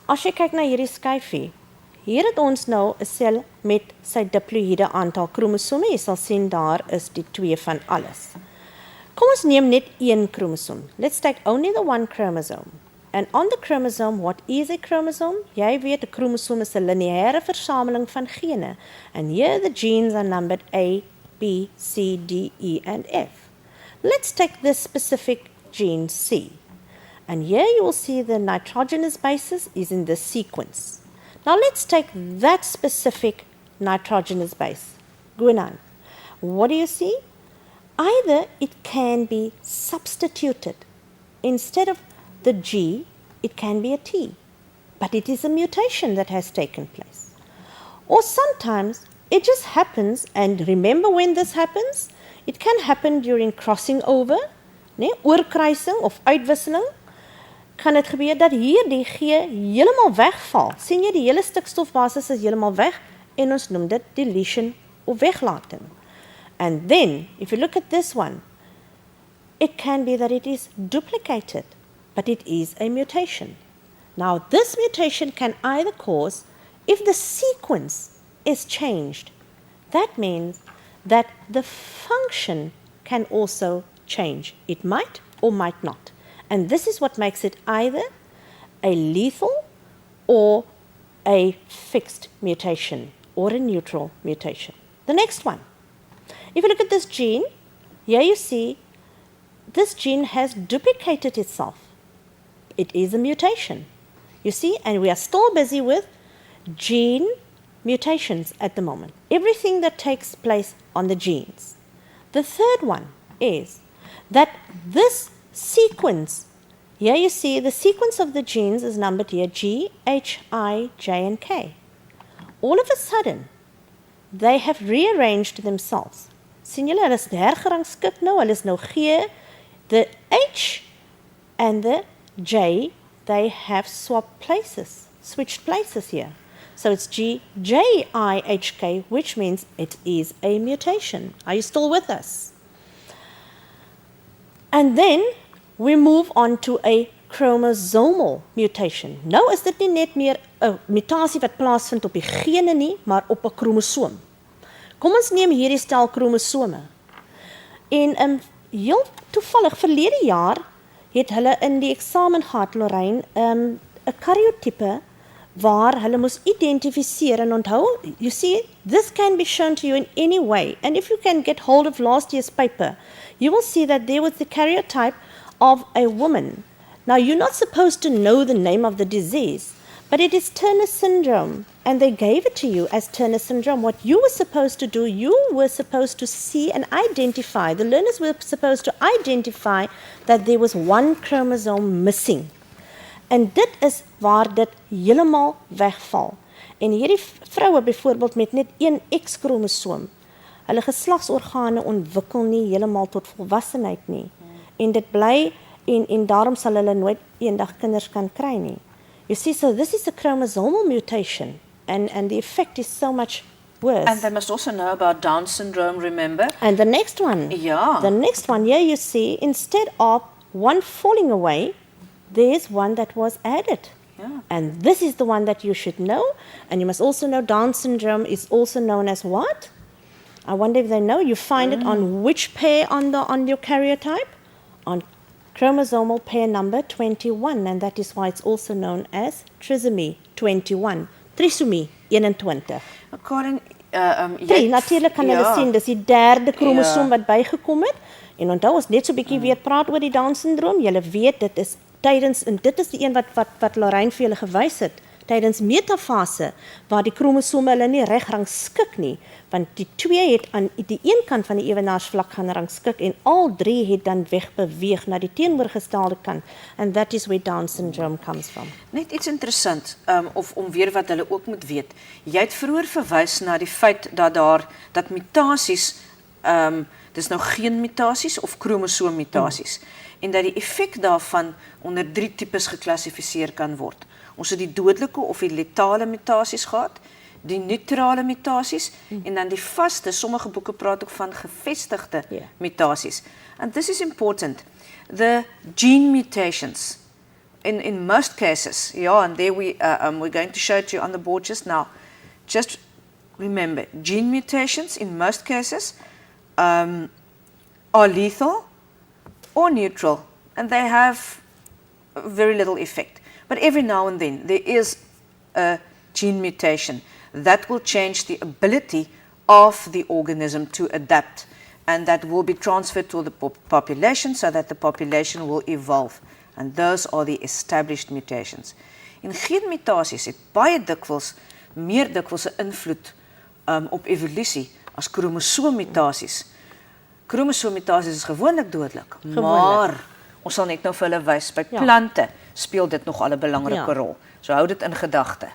As jy kyk na hierdie skyfie, hier het ons nou 'n sel met sy diploïde aantal kromosome. Jy sal sien daar is die 2 van alles. Kom ons neem net een kromosoom. Let's take only the one chromosome. And on the chromosome, what is a chromosome? Jy weet, 'n kromosoom is 'n lineêre versameling van gene. And here the genes are numbered A, B, C, D, E, and F. Let's take this specific gene C. And here you will see the nitrogenous basis is in this sequence. Now let's take that specific nitrogenous base. Guanan. What do you see? Either it can be substituted. Instead of the G, it can be a T. But it is a mutation that has taken place. Or sometimes it just happens, and remember when this happens? It can happen during crossing over, oorkruising of uitwisseling. Kan dit gebeur dat hier die G heeltemal wegval. Sien jy, die hele stikstofbasis is heeltemal weg en ons noem dit deletion of weglating. And then, if you look at this one, it can be that it is duplicated, but it is a mutation. Now, this mutation can either cause, if the sequence is changed, that means that the function can also change. It might or might not. And this is what makes it either a lethal or a fixed mutation or a neutral mutation. The next one. If you look at this gene, here you see this gene has duplicated itself. It is a mutation. You see, and we are still busy with gene mutations at the moment. Everything that takes place on the genes. The third one is that this sequence, here you see the sequence of the genes is numbered here G, H, I, J, and K. All of a sudden, they have rearranged themselves. Sien julle, hulle is hergerangskik nou, hulle is nou G, the H and the J, they have swapped places, switched places here. So it's G, J, I, H, K, which means it is a mutation. Are you still with us? And then we move on to a chromosomal mutation. Nou is dit nie net meer 'n mutasie wat plaasvind op die gene nie, maar op 'n kromosoom. Kom ons neem hierdie stel kromosome. En heel toevallig verlede jaar het hulle in die eksamen gehad, Lorraine, 'n karyotype waar hulle moes identifiseer en onthou, you see, this can be shown to you in any way. And if you can get hold of last year's paper, you will see that there was the karyotype of a woman. Now, you're not supposed to know the name of the disease, but it is Turner syndrome, and they gave it to you as Turner syndrome. What you were supposed to do, you were supposed to see and identify, the learners were supposed to identify that there was one chromosome missing. En dit is waar dit helemaal wegval. En hierdie vroue byvoorbeeld met net een X-kromosoom, hulle geslagsorgane ontwikkel nie helemaal tot volwassenheid nie. En dit bly, en daarom sal hulle nooit eendag kinders kan kry nie. You see, so this is a chromosomal mutation, and the effect is so much worse. And they must also know about Down syndrome, remember? And the next one, Yeah. the next one, here you see, instead of one falling away, there's one that was added. Yeah. And this is the one that you should know. And you must also know Down syndrome is also known as what? I wonder if they know. You find it on which pair on your karyotype? On chromosomal pair number 21. And that is why it's also known as trisomy 21. Trisomy 21. Karen, Natuurlijk kan hulle sien, dis die derde kromosoom wat bygekom het. En onthou ons net so 'n bietjie weer praat oor die Down syndroom. Julle weet dit is tydens, en dit is die een wat Lorraine vir julle gewys het, tydens metafase, waar die kromosome hulle nie reg rangskik nie, want die twee het aan die een kant van die ewenaarsvlak gaan rangskik, en al drie het dan wegbeweeg na die teenoorgestelde kant, and that is where Down syndrome comes from. Net iets interessant, of om weer wat hulle ook moet weet. Jy het vroeër verwys na die feit dat mutasies, dis nou geen mutasies of kromosoommutasies, en dat die effek daarvan onder 3 tipes geklassifiseer kan word. Ons het die dodelike of die letale mutasies gehad, die neutrale mutasies, en dan die vaste, sommige boeke praat ook van gevestigde mutasies. And this is important. The gene mutations, in most cases, yeah, and there we're going to show it to you on the board just now. Just remember, gene mutations in most cases are lethal or neutral, and they have very little effect. But every now and then there is a gene mutation that will change the ability of the organism to adapt, and that will be transferred to the population so that the population will evolve. And those are the established mutations. En geen mutasies het baie dikwels, meer dikwels 'n invloed op evolusie as kromosoommutasies. Kromosoommutasies is gewoonlik dodelik, maar ons sal net nou vir hulle wys, by plante speel dit nog al 'n belangrike rol. So hou dit in gedagte.